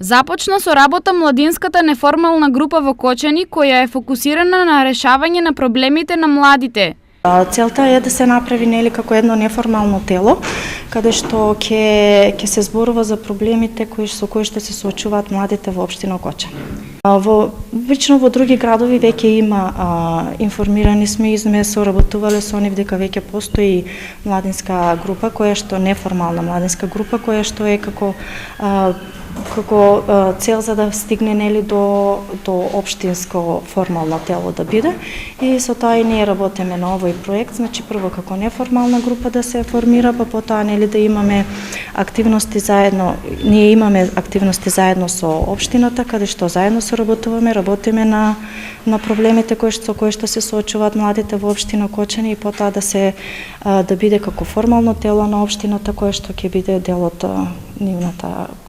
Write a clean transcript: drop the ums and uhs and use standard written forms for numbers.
Започна со работа младинската неформална група во Кочани, која е фокусирана на решавање на проблемите на младите. Целта е да се направи како едно неформално тело, каде што ќе се зборува за проблемите со кои што се соочуваат младите во општина Кочани. Вично во други градови веќе има информирани сме и сме соработувале со нив дека веќе постои младинска група, која што неформална младинска група, која што е како цел за да стигне до општинско формално тело да биде, и со тоа и ние работиме на овој проект, значи прво како неформална група да се формира, па потоа да имаме активности заедно. Ние имаме активности заедно со општината, каде што заедно работиме на проблемите со кои што се соочуваат младите во општина Кочани, и потоа да биде како формално тело на општината, кое што ќе биде дел од нивната